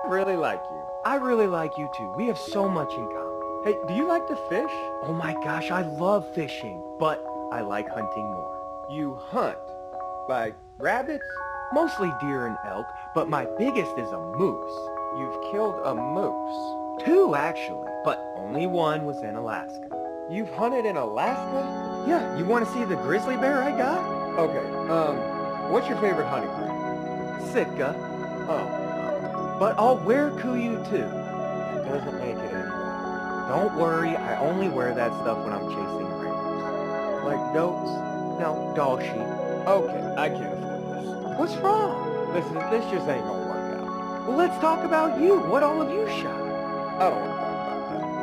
Really like you. I really like you too. We have so much in common. Hey, do you like to fish? Oh my gosh, I love fishing, but I like hunting more. You hunt? Like rabbits? Mostly deer and elk, but my biggest is a moose. You've killed a moose. Two actually, but only one was in Alaska. You've hunted in Alaska? Yeah, you want to see the grizzly bear I got? Okay, what's your favorite hunting ground? Sitka. Oh, But I'll wear Kuyu too. that doesn't make it any better. Don't worry, I only wear that stuff when I'm chasing raiders. Like goats? No, doll sheep. Okay, I can't afford this. What's wrong? This just ain't gonna work out. Well, let's talk about you. What all have you shot? I don't want to